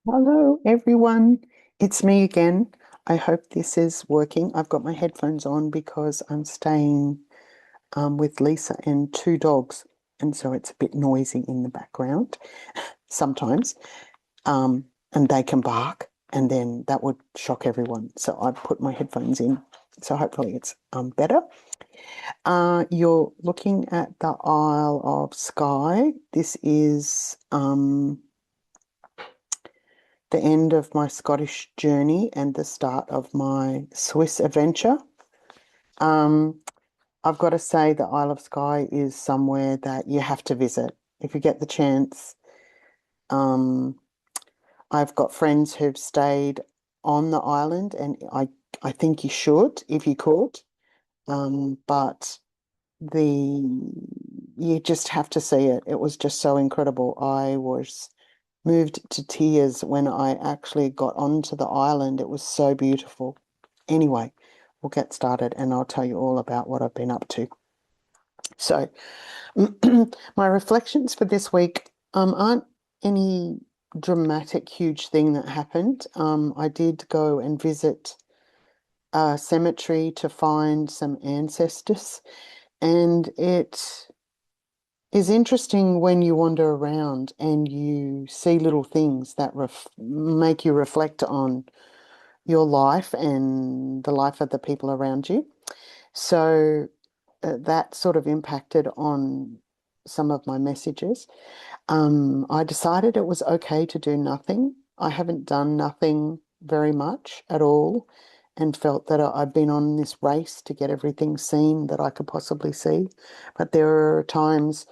Hello, everyone. It's me again. I hope this is working. I've got my headphones on because I'm staying with Lisa and two dogs, and so it's a bit noisy in the background sometimes. Um, and they can bark, and then that would shock everyone. So I've put my headphones in. So hopefully it's better. You're looking at the Isle of Skye. This is the end of my Scottish journey and the start of my Swiss adventure. Um, I've got to say, the Isle of Skye is somewhere that you have to visit if you get the chance. Um, I've got friends who've stayed on the island, and I think you should if you could. But the you just have to see it. It was just so incredible. I was moved to tears when I actually got onto the island. It was so beautiful. Anyway, we'll get started and I'll tell you all about what I've been up to. So, my reflections for this week aren't any dramatic, huge thing that happened. I did go and visit a cemetery to find some ancestors, and it is interesting when you wander around and you see little things that make you reflect on your life and the life of the people around you. So that sort of impacted on some of my messages. I decided it was okay to do nothing. I haven't done nothing very much at all and felt that I've been on this race to get everything seen that I could possibly see. But there are times,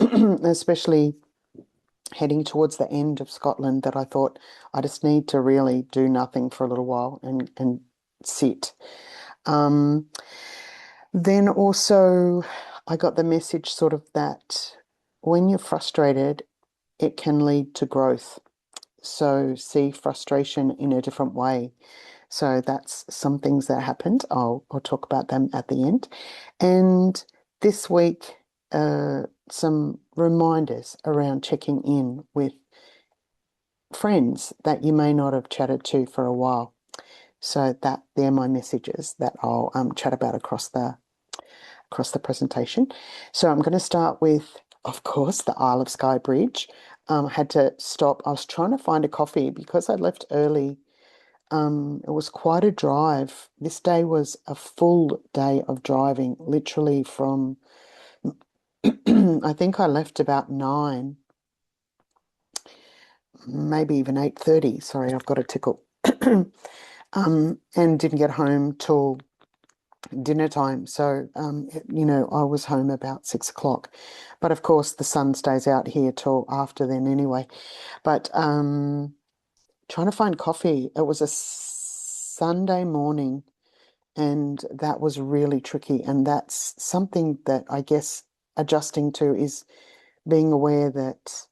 especially heading towards the end of Scotland, that I thought I just need to really do nothing for a little while and sit. Um, then also, I got the message sort of that when you're frustrated, it can lead to growth. So see frustration in a different way. So that's some things that happened. I'll talk about them at the end. And this week, some reminders around checking in with friends that you may not have chatted to for a while. So that they're my messages that I'll chat about across the presentation. So I'm going to start with, of course, the Isle of Skye Bridge. I had to stop. I was trying to find a coffee because I left early. It was quite a drive. This day was a full day of driving, literally from, I think I left about 9, maybe even 8:30. Sorry, I've got a tickle. And didn't get home till dinner time. So, I was home about 6 o'clock. But of course, the sun stays out here till after then anyway. But trying to find coffee, it was a Sunday morning, and that was really tricky. And that's something that I guess adjusting to is being aware that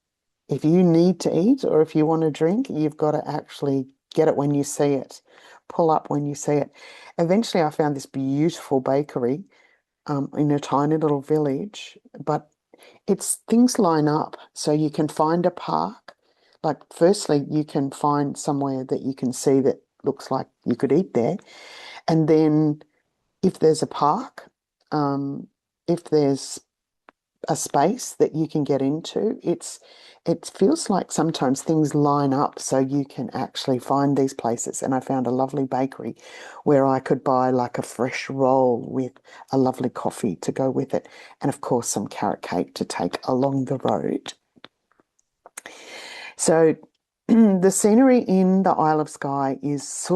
if you need to eat or if you want to drink, you've got to actually get it when you see it, pull up when you see it. Eventually, I found this beautiful bakery in a tiny little village, but it's things line up. So you can find a park. Like, firstly, you can find somewhere that you can see that looks like you could eat there. And then if there's a park, if there's a space that you can get into. It feels like sometimes things line up so you can actually find these places. And I found a lovely bakery where I could buy like a fresh roll with a lovely coffee to go with it. And of course, some carrot cake to take along the road. So the scenery in the Isle of Skye is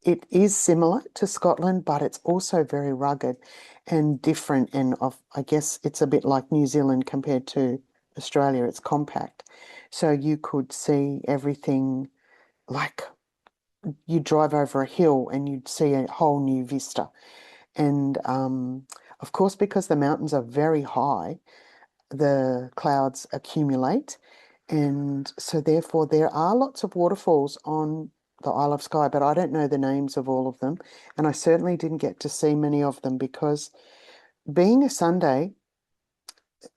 it is similar to Scotland, but it's also very rugged and different. And I guess it's a bit like New Zealand compared to Australia. It's compact. So you could see everything like you drive over a hill and you'd see a whole new vista. And of course, because the mountains are very high, the clouds accumulate. And so, therefore, there are lots of waterfalls on the Isle of Skye, but I don't know the names of all of them. And I certainly didn't get to see many of them because being a Sunday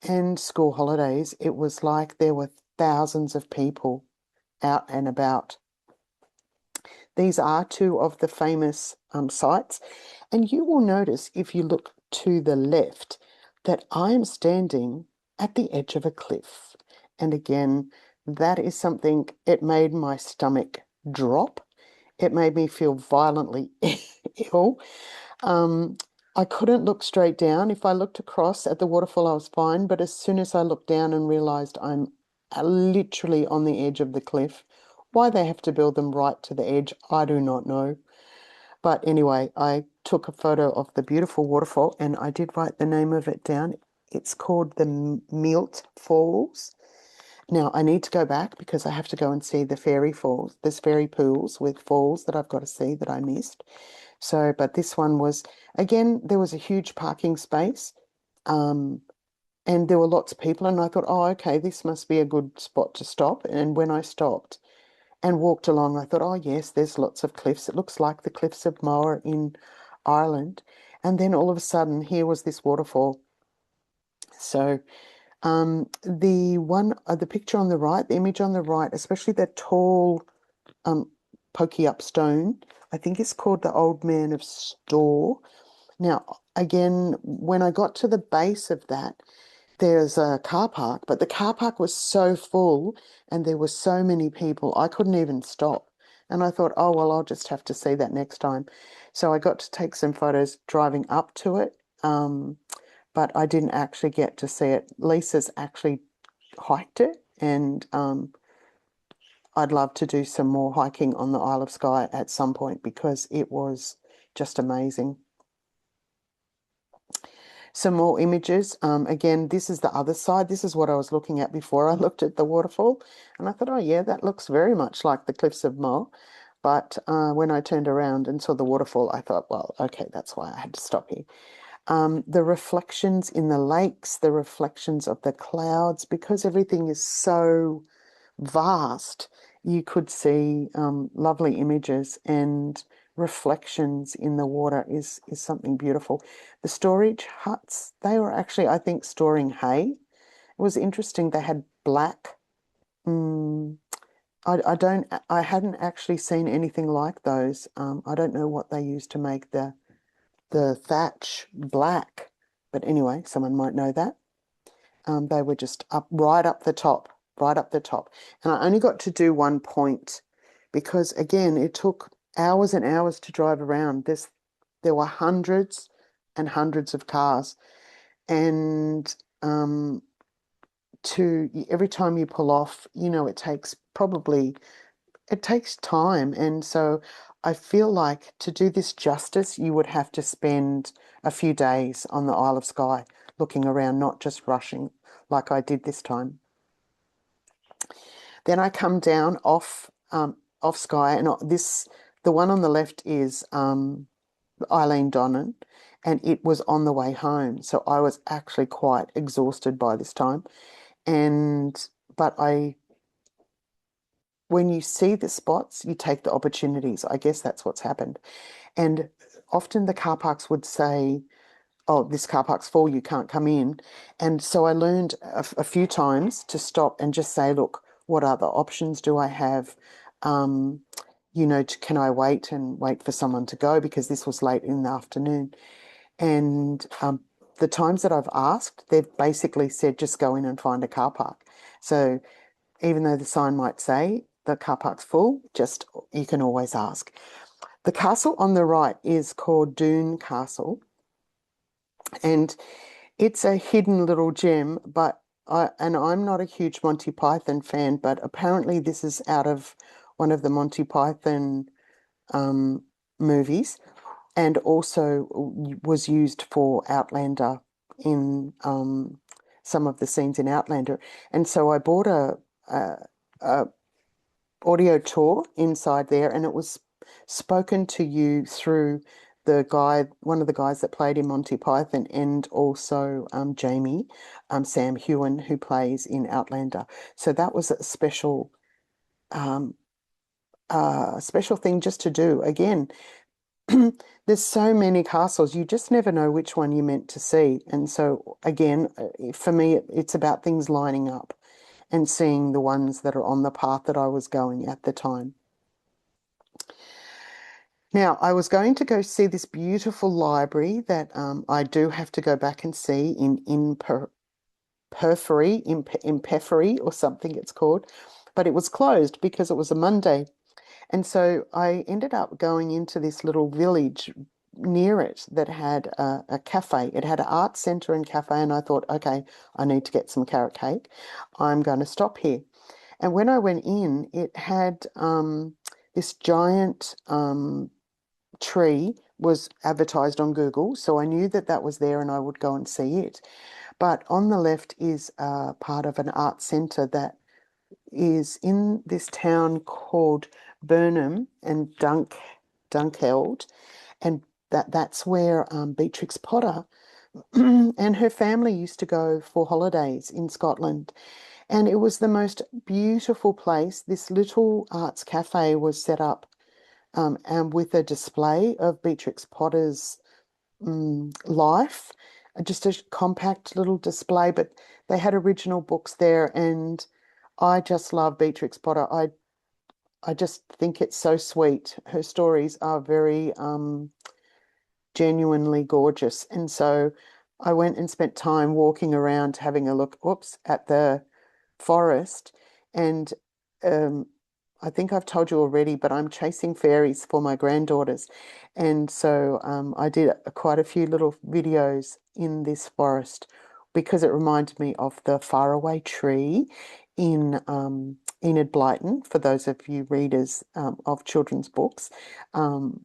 and school holidays, it was like there were thousands of people out and about. These are two of the famous sites, and you will notice if you look to the left that I am standing at the edge of a cliff. And again, that is something, it made my stomach drop. It made me feel violently ill. Um, I couldn't look straight down. If I looked across at the waterfall, I was fine. But as soon as I looked down and realized I'm literally on the edge of the cliff, why they have to build them right to the edge, I do not know. But anyway, I took a photo of the beautiful waterfall and I did write the name of it down. It's called the Milt Falls. Now, I need to go back because I have to go and see the fairy falls. There's fairy pools with falls that I've got to see that I missed. So, but this one was, again, there was a huge parking space, and there were lots of people, and I thought, oh, okay, this must be a good spot to stop. And when I stopped and walked along, I thought, oh, yes, there's lots of cliffs. It looks like the cliffs of Moher in Ireland. And then all of a sudden, here was this waterfall. So, the picture on the right, the image on the right, especially that tall, pokey up stone, I think it's called the Old Man of Storr. Now, again, when I got to the base of that, there's a car park, but the car park was so full and there were so many people, I couldn't even stop. And I thought, oh, well, I'll just have to see that next time. So I got to take some photos driving up to it, but I didn't actually get to see it. Leisa's actually hiked it, and I'd love to do some more hiking on the Isle of Skye at some point because it was just amazing. Some more images. Again, this is the other side. This is what I was looking at before I looked at the waterfall. And I thought, oh, yeah, that looks very much like the cliffs of Moher. But when I turned around and saw the waterfall, I thought, well, okay, that's why I had to stop here. The reflections in the lakes, the reflections of the clouds, because everything is so vast, you could see lovely images, and reflections in the water is something beautiful. The storage huts, they were actually, I think, storing hay. It was interesting. They had black. Mm, I hadn't actually seen anything like those. I don't know what they used to make the thatch black, but anyway, someone might know that. They were just up right up the top, right up the top. And I only got to do one point because, again, it took hours and hours to drive around. There were hundreds and hundreds of cars, and every time you pull off, it takes time. And so I feel like to do this justice, you would have to spend a few days on the Isle of Skye looking around, not just rushing like I did this time. Then I come down off Skye, and the one on the left is Eileen Donnan, and it was on the way home. So I was actually quite exhausted by this time. But when you see the spots, you take the opportunities. I guess that's what's happened. And often the car parks would say, oh, this car park's full, you can't come in. And so I learned a few times to stop and just say, look, what other options do I have? Can I wait and wait for someone to go? Because this was late in the afternoon. And the times that I've asked, they've basically said, just go in and find a car park. So even though the sign might say the car park's full, you can always ask. The castle on the right is called Doon Castle, and it's a hidden little gem, I'm not a huge Monty Python fan, but apparently this is out of one of the Monty Python movies, and also was used for Outlander in some of the scenes in Outlander. And so I bought a audio tour inside there, and it was spoken to you through one of the guys that played in Monty Python, and also Jamie, Sam Hewen, who plays in Outlander. So that was a special thing just to do. Again, there's so many castles, you just never know which one you're meant to see. And so again, for me, it's about things lining up. and seeing the ones that are on the path that I was going at the time. Now, I was going to go see this beautiful library that I do have to go back and see in Periphery or something it's called, but it was closed because it was a Monday. And so I ended up going into this little village near it that had a cafe. It had an art centre and cafe, and I thought, okay, I need to get some carrot cake. I'm going to stop here. And when I went in, it had this giant tree was advertised on Google, so I knew that that was there and I would go and see it. But on the left is part of an art centre that is in this town called Burnham and Dunkeld, and that's where Beatrix Potter and her family used to go for holidays in Scotland. And it was the most beautiful place. This little arts cafe was set up and with a display of Beatrix Potter's life, just a compact little display, but they had original books there, and I just love Beatrix Potter. I just think it's so sweet. Her stories are very genuinely gorgeous, and so I went and spent time walking around, having a look, at the forest, and I think I've told you already, but I'm chasing fairies for my granddaughters. And so I did quite a few little videos in this forest because it reminded me of the faraway tree in Enid Blyton, for those of you readers of children's books, and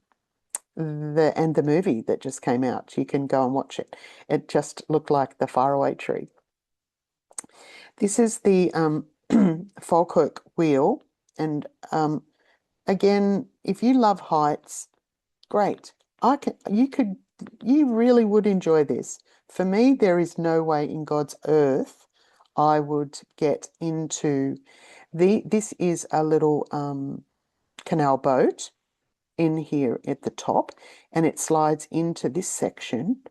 the movie that just came out. You can go and watch it. It just looked like the faraway tree. This is the Falkirk Wheel, and again, if you love heights, great. You really would enjoy this. For me, there is no way in God's earth I would get into this is a little canal boat in here at the top, and it slides into this section,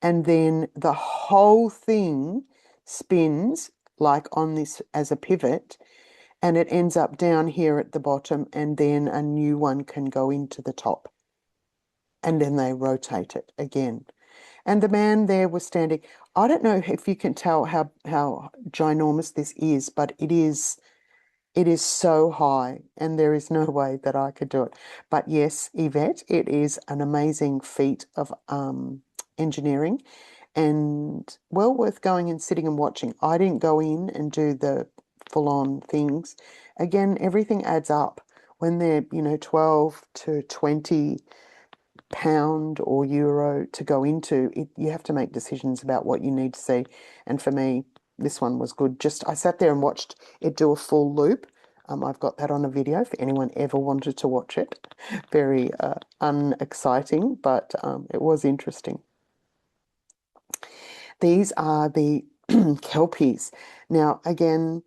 and then the whole thing spins like on this as a pivot, and it ends up down here at the bottom, and then a new one can go into the top, and then they rotate it again. And the man there was standing. I don't know if you can tell how ginormous this is, but it is so high, and there is no way that I could do it. But yes, Yvette, it is an amazing feat of engineering, and well worth going and sitting and watching. I didn't go in and do the full-on things. Again, everything adds up. When they're, 12 to 20 pound or euro to go into it, you have to make decisions about what you need to see. And for me, this one was good. I sat there and watched it do a full loop. I've got that on a video for anyone ever wanted to watch it. Very unexciting, but it was interesting. These are the Kelpies. Now, again,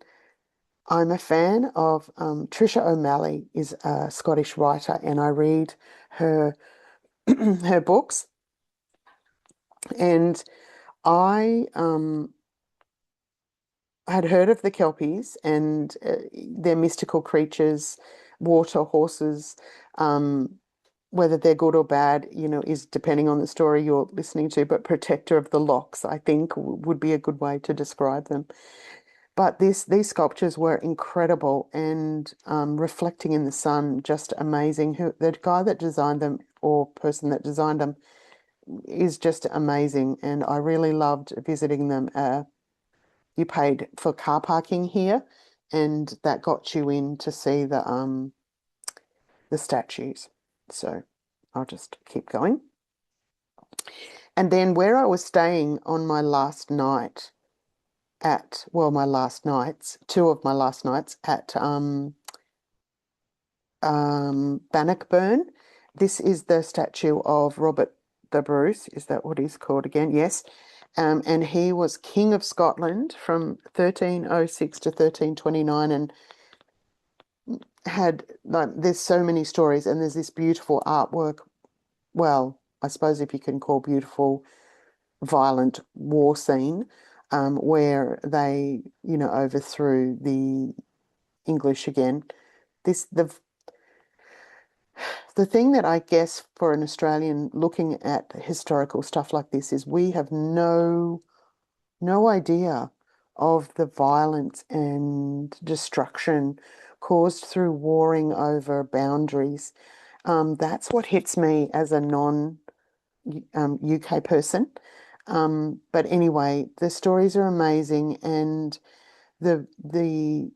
I'm a fan of Trisha O'Malley is a Scottish writer, and I read her her books, and I had heard of the Kelpies and they're mystical creatures, water horses. Whether they're good or bad, is depending on the story you're listening to, but protector of the locks, I think, would be a good way to describe them. But these sculptures were incredible and reflecting in the sun, just amazing. The guy that designed them, or person that designed them, is just amazing, and I really loved visiting them. You paid for car parking here, and that got you in to see the statues. So I'll just keep going. And then where I was staying on my last night two of my last nights at Bannockburn. This is the statue of Robert the Bruce. Is that what he's called again? Yes. And he was King of Scotland from 1306 to 1329, and had, like, there's so many stories, and there's this beautiful artwork. Well, I suppose if you can call beautiful, violent war scene where they, overthrew the English again. This the thing that I guess for an Australian looking at historical stuff like this is we have no idea of the violence and destruction caused through warring over boundaries. That's what hits me as a non UK person. But anyway, the stories are amazing, and the the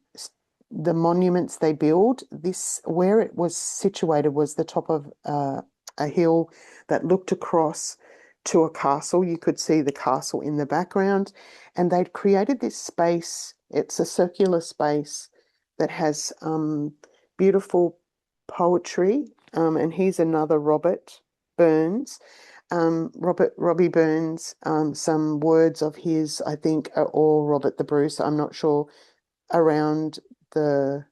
the monuments they build, this where it was situated was the top of a hill that looked across to a castle. You could see the castle in the background, and they'd created this space. It's a circular space that has beautiful poetry. And here's another Robert Burns. Robbie Burns, some words of his, I think, are all Robert the Bruce, I'm not sure, around the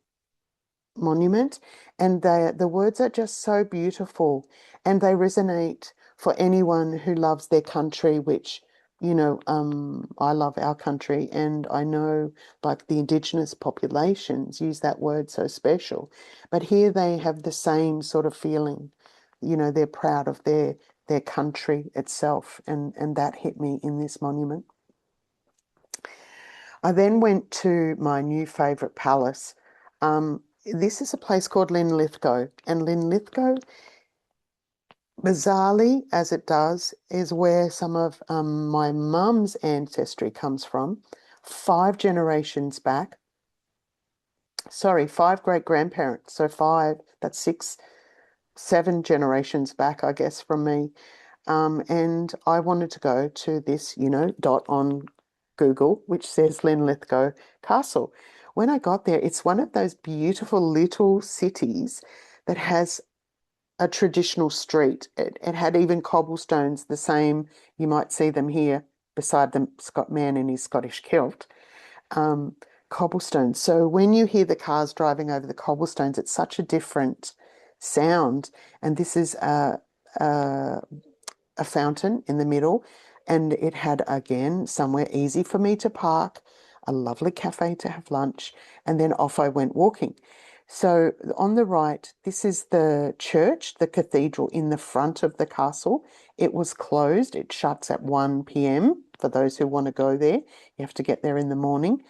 monument. And the words are just so beautiful, and they resonate for anyone who loves their country, which, I love our country, and I know like the Indigenous populations use that word so special. But here they have the same sort of feeling. They're proud of their country itself, and that hit me in this monument. I then went to my new favourite palace. This is a place called Linlithgow, and Linlithgow, bizarrely as it does, is where some of my mum's ancestry comes from. 5 generations back. Sorry, 5 great-grandparents. So that's 7 generations back, I guess, from me. And I wanted to go to this, dot on Google, which says Linlithgow Castle. When I got there, it's one of those beautiful little cities that has a traditional street. It had even cobblestones, the same, you might see them here beside the man in his Scottish kilt. Cobblestones. So when you hear the cars driving over the cobblestones, it's such a different sound. And this is a fountain in the middle, and it had, again, somewhere easy for me to park, a lovely cafe to have lunch, and then off I went walking. So on the right, this is the church, the cathedral in the front of the castle. It was closed. It shuts at 1 p.m. for those who want to go there. You have to get there in the morning.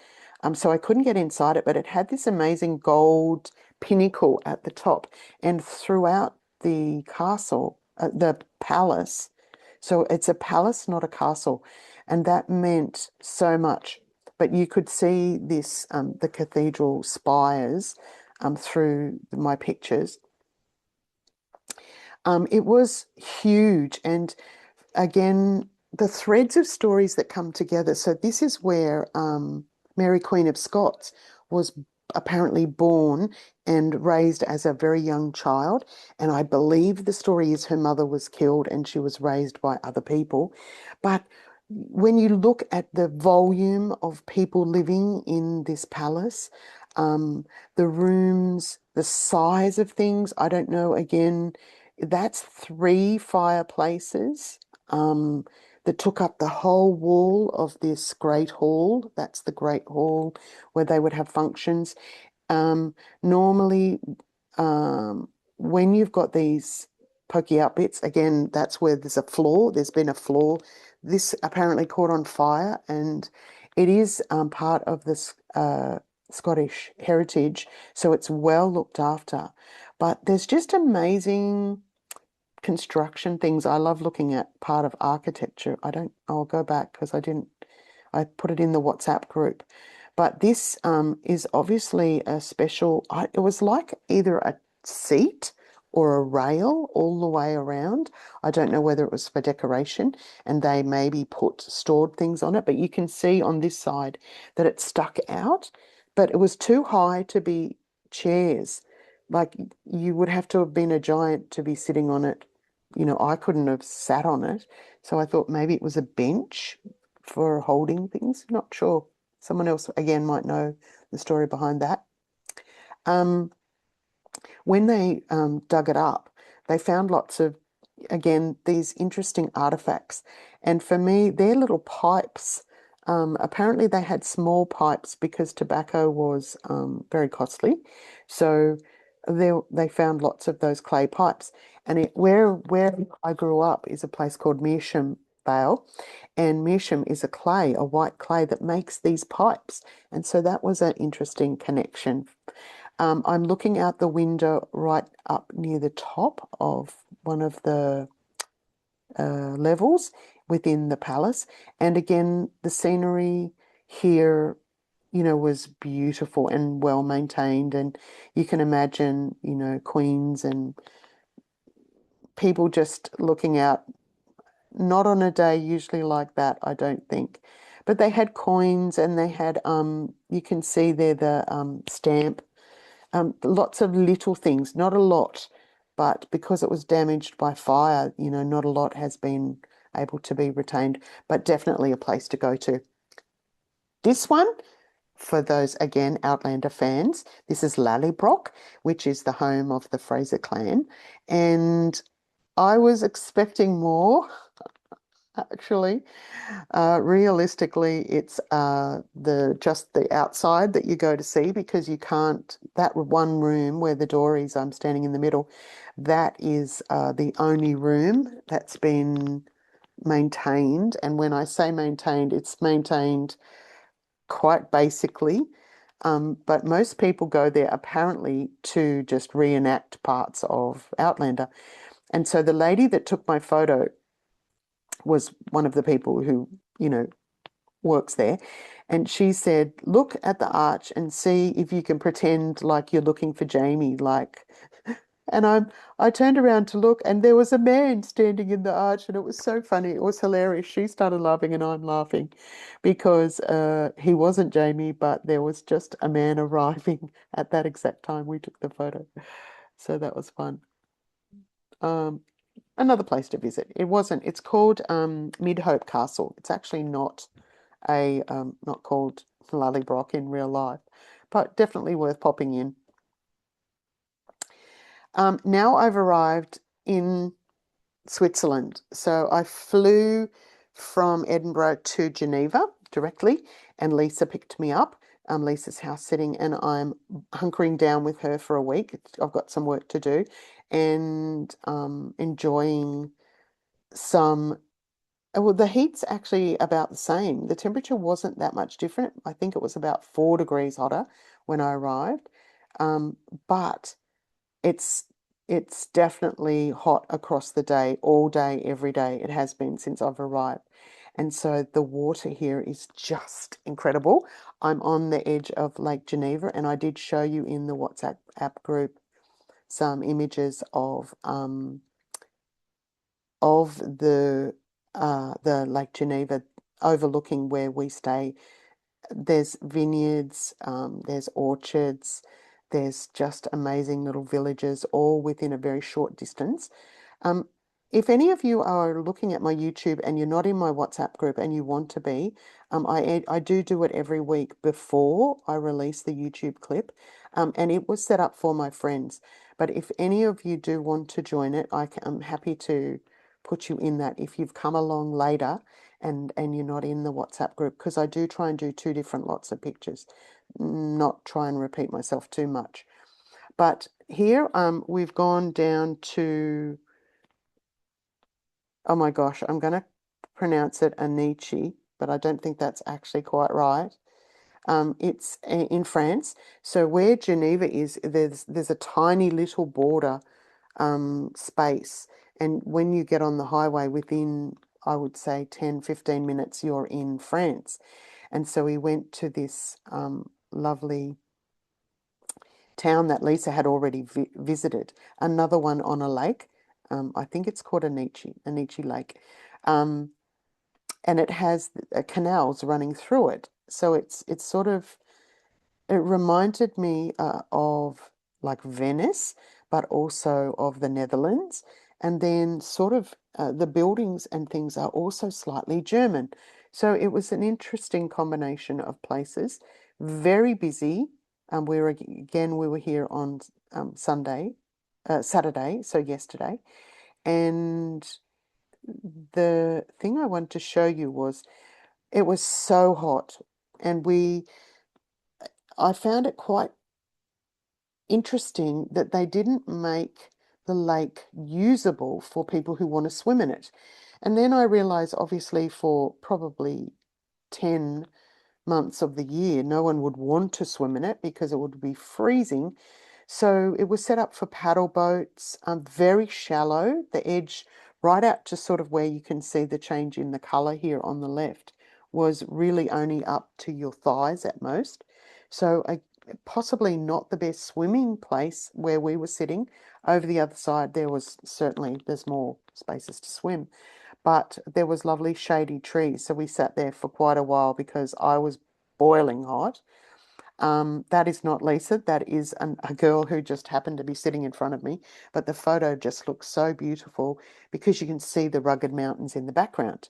So I couldn't get inside it, but it had this amazing gold pinnacle at the top, and throughout the castle, the palace. So it's a palace, not a castle. And that meant so much. But you could see this, the cathedral spires through my pictures. It was huge. And again, the threads of stories that come together. So this is where Mary Queen of Scots was apparently born and raised as a very young child. And I believe the story is her mother was killed and she was raised by other people. But when you look at the volume of people living in this palace, the rooms, the size of things, I don't know, again, that's 3 fireplaces that took up the whole wall of this great hall. That's the great hall where they would have functions. Normally, when you've got these pokey out bits, again, that's where there's a floor. There's been a floor. This apparently caught on fire, and it is part of this Scottish heritage, so it's well looked after. But there's just amazing construction things. I love looking at part of architecture. I'll go back because I put it in the WhatsApp group. But this is obviously a special, it was like either a seat or a rail all the way around. I don't know whether it was for decoration and they maybe stored things on it, but you can see on this side that it stuck out, but it was too high to be chairs. Like you would have to have been a giant to be sitting on it. I couldn't have sat on it. So I thought maybe it was a bench for holding things. Not sure. Someone else, again, might know the story behind that. When they dug it up, they found lots of, again, these interesting artifacts. And for me, they're little pipes Apparently they had small pipes because tobacco was very costly. So they found lots of those clay pipes. And where I grew up is a place called Meersham Vale. And Meersham is a clay, a white clay that makes these pipes. And so that was an interesting connection. I'm looking out the window right up near the top of one of the levels within the palace. And again, the scenery here, was beautiful and well maintained. And you can imagine, queens and people just looking out, not on a day usually like that, I don't think. But they had coins and they had, you can see there the stamp, lots of little things, not a lot, but because it was damaged by fire, not a lot has been able to be retained, but definitely a place to go to. This one, for those, again, Outlander fans, this is Lallybroch, which is the home of the Fraser clan. And I was expecting more, actually. Realistically, it's just the outside that you go to see because you can't, that one room where the door is, I'm standing in the middle, that is the only room that's been maintained. And when I say maintained, it's maintained quite basically. But most people go there apparently to just reenact parts of Outlander. And so the lady that took my photo was one of the people who, works there. And she said, look at the arch and see if you can pretend like you're looking for Jamie, like, and I turned around to look and there was a man standing in the arch and it was so funny. It was hilarious. She started laughing and I'm laughing because he wasn't Jamie, but there was just a man arriving at that exact time we took the photo. So that was fun. Um, Another place to visit. It's called Midhope Castle. It's actually not called Lallybroch in real life, but definitely worth popping in. Now I've arrived in Switzerland. So I flew from Edinburgh to Geneva directly, and Leisa picked me up. Leisa's house sitting, and I'm hunkering down with her for a week. I've got some work to do, and enjoying some. Well, the heat's actually about the same. The temperature wasn't that much different. I think it was about 4 degrees hotter when I arrived. Um, but it's it's definitely hot across the day, all day, every day. It has been since I've arrived. And so the water here is just incredible. I'm on the edge of Lake Geneva, and I did show you in the WhatsApp app group some images of the Lake Geneva overlooking where we stay. There's vineyards, there's orchards, there's just amazing little villages, all within a very short distance. Um, if any of you are looking at my YouTube and you're not in my WhatsApp group and you want to be, I do it every week before I release the YouTube clip, and it was set up for my friends. But if any of you do want to join it, I'm happy to put you in that if you've come along later and you're not in the WhatsApp group, because I do try and do two different lots of pictures, not try and repeat myself too much. But here we've gone down to, oh my gosh, I'm going to pronounce it Anici, but I don't think that's actually quite right. It's in France. So where Geneva is, there's a tiny little border space. And when you get on the highway within, I would say 10, 15 minutes, you're in France. And so we went to this lovely town that Leisa had already visited, another one on a lake. I think it's called Anici Lake. And it has canals running through it. So it's sort of, it reminded me of like Venice, but also of the Netherlands. And then sort of the buildings and things are also slightly German. So it was an interesting combination of places. Very busy. We were here on Saturday, so yesterday. And the thing I wanted to show you was It was so hot, and I found it quite interesting that they didn't make the lake usable for people who want to swim in it. And then I realized, obviously, for probably 10 months of the year, no one would want to swim in it because it would be freezing. So it was set up for paddle boats, very shallow, the edge right out to sort of where you can see the change in the color here on the left was really only up to your thighs at most. So possibly not the best swimming place where we were sitting. Over the other side, there's more spaces to swim, but there was lovely shady trees. So we sat there for quite a while because I was boiling hot. That is not Leisa. That is a girl who just happened to be sitting in front of me. But the photo just looks so beautiful because you can see the rugged mountains in the background.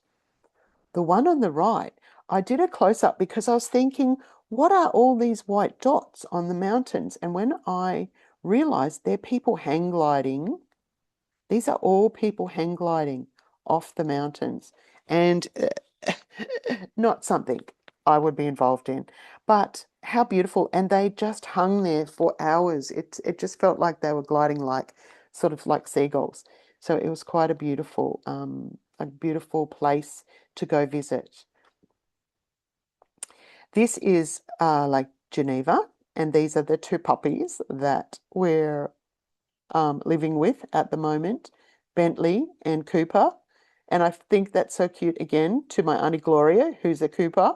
The one on the right, I did a close up because I was thinking, what are all these white dots on the mountains? And when I realized they're people hang gliding, these are all people hang gliding off the mountains, and not something I would be involved in. But how beautiful. And they just hung there for hours. It just felt like they were gliding like sort of like seagulls. So it was quite a beautiful place to go visit. This is Lake Geneva, and these are the two puppies that we're living with at the moment, Bentley and Cooper. And I think that's so cute again to my Auntie Gloria, who's a Cooper.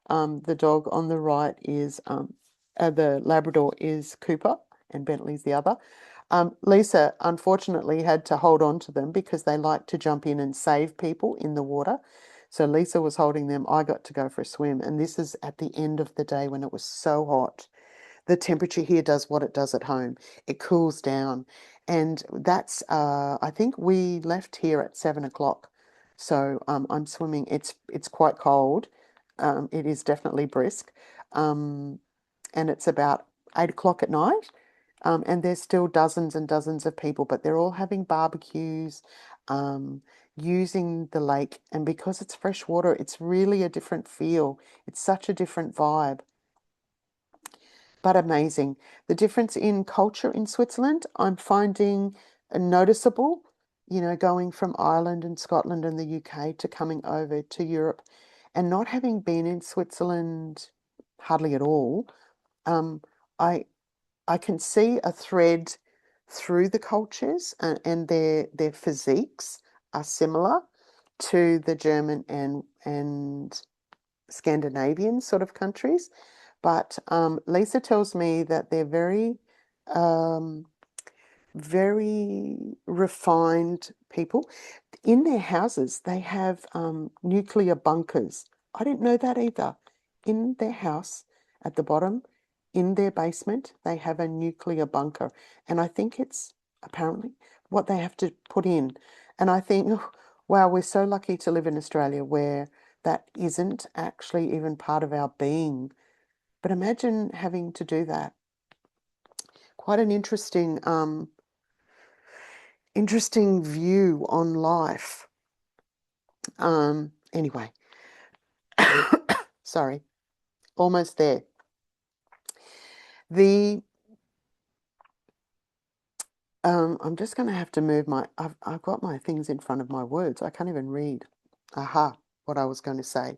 The dog on the right is the Labrador is Cooper, and Bentley's the other. Leisa unfortunately had to hold on to them because they like to jump in and save people in the water. So Leisa was holding them. I got to go for a swim, and this is at the end of the day when it was so hot. The temperature here does what it does at home. It cools down. And I think we left here at 7 o'clock. So I'm swimming. It's quite cold. It is definitely brisk. Um, and it's about 8 o'clock at night. And there's still dozens and dozens of people, but they're all having barbecues, using the lake. And because it's fresh water, it's really a different feel. It's such a different vibe, but amazing. The difference in culture in Switzerland, I'm finding noticeable, going from Ireland and Scotland and the UK to coming over to Europe and not having been in Switzerland hardly at all. Um, I I can see a thread through the cultures, and their physiques are similar to the German and Scandinavian sort of countries. But Leisa tells me that they're um, very refined people. In their houses, they have nuclear bunkers. I didn't know that either. In their house, at the bottom, in their basement, they have a nuclear bunker. And I think it's apparently what they have to put in. And I think, oh, wow, we're so lucky to live in Australia where that isn't actually even part of our being. But imagine having to do that. Quite an interesting view on life. Anyway, sorry, almost there. The I'm just going to have to move I've got my things in front of my words. I can't even read. Aha, what I was going to say.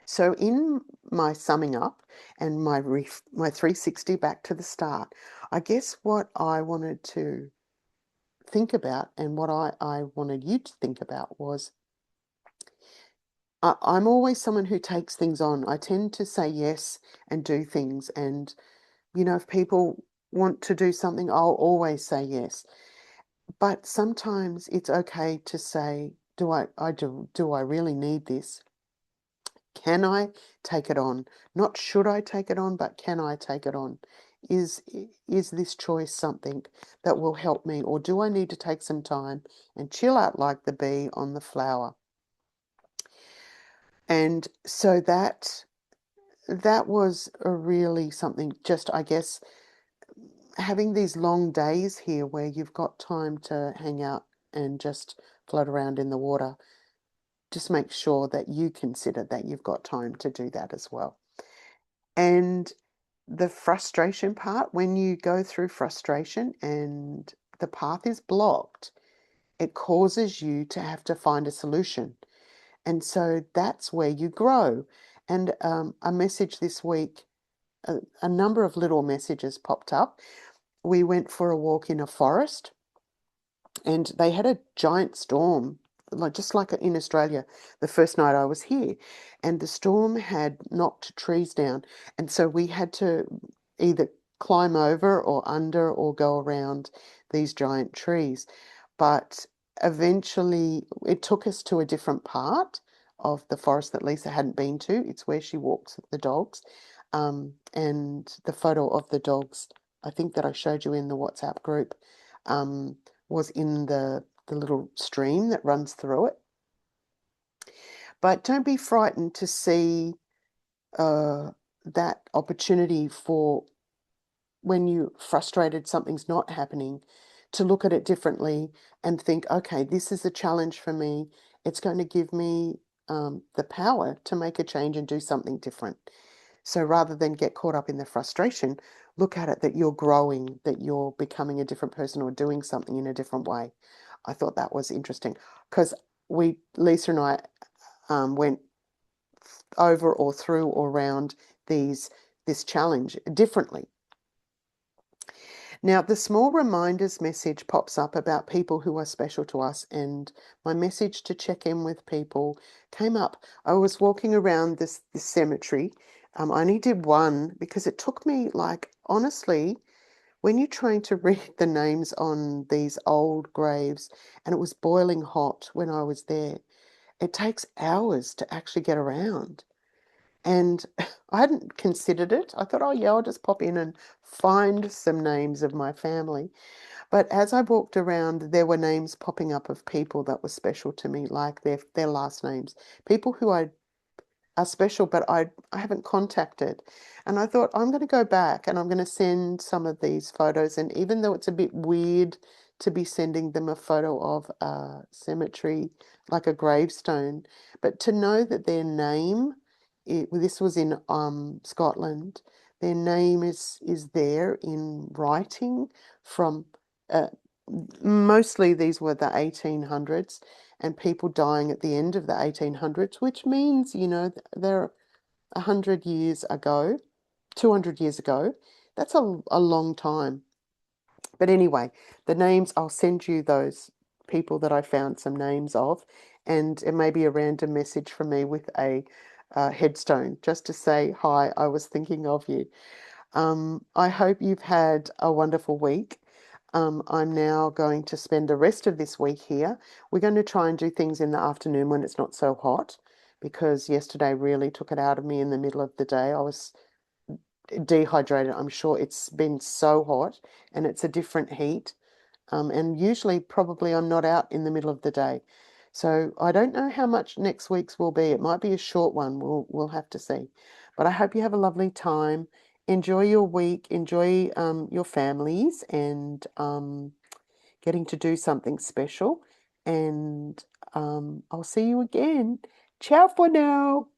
So in my summing up and my 360 back to the start, I guess what I wanted to think about and what I wanted you to think about was I'm always someone who takes things on. I tend to say yes and do things. And, if people want to do something, I'll always say yes. But sometimes it's okay to say, do I really need this? Can I take it on? Not should I take it on, but can I take it on? Is is this choice something that will help me, or do I need to take some time and chill out like the bee on the flower? And so that was a really something, just I guess having these long days here where you've got time to hang out and just float around in the water. just make sure that you consider that you've got time to do that as well. And the frustration part, when you go through frustration and the path is blocked, it causes you to have to find a solution. And so that's where you grow. And a message this week, a number of little messages popped up. We went for a walk in a forest and they had a giant storm, just like in Australia, the first night I was here. And the storm had knocked trees down. And so we had to either climb over or under or go around these giant trees. But eventually it took us to a different part of the forest that Leisa hadn't been to. It's where she walks with the dogs. And the photo of the dogs, I think that I showed you in the WhatsApp group, was in the little stream that runs through it. But don't be frightened to see that opportunity for when you're frustrated something's not happening, to look at it differently and think, okay, this is a challenge for me. It's going to give me the power to make a change and do something different. So rather than get caught up in the frustration, look at it that you're growing, that you're becoming a different person or doing something in a different way. I thought that was interesting because Leisa and I went over or through or around this challenge differently. Now, the small reminders message pops up about people who are special to us, and my message to check in with people came up. I was walking around this cemetery. I only did one because it took me, honestly, when you're trying to read the names on these old graves, and it was boiling hot when I was there, it takes hours to actually get around. And I hadn't considered it. I thought, oh yeah, I'll just pop in and find some names of my family. But as I walked around, there were names popping up of people that were special to me, like their last names. People who are special, but I haven't contacted. And I thought, I'm going to go back and I'm going to send some of these photos. And even though it's a bit weird to be sending them a photo of a cemetery, like a gravestone, but to know that their name, this was in Scotland, their name is there in writing from mostly these were the 1800s and people dying at the end of the 1800s, which means, they're 100 years ago, 200 years ago. That's a long time. But anyway, the names, I'll send you those people that I found some names of, and it may be a random message from me with a headstone just to say, hi, I was thinking of you. I hope you've had a wonderful week. I'm now going to spend the rest of this week here. We're going to try and do things in the afternoon when it's not so hot, because yesterday really took it out of me in the middle of the day. I was dehydrated. I'm sure it's been so hot and it's a different heat. And usually probably I'm not out in the middle of the day. So I don't know how much next week's will be. It might be a short one. We'll have to see. But I hope you have a lovely time. Enjoy your week. Enjoy your families and getting to do something special. And I'll see you again. Ciao for now.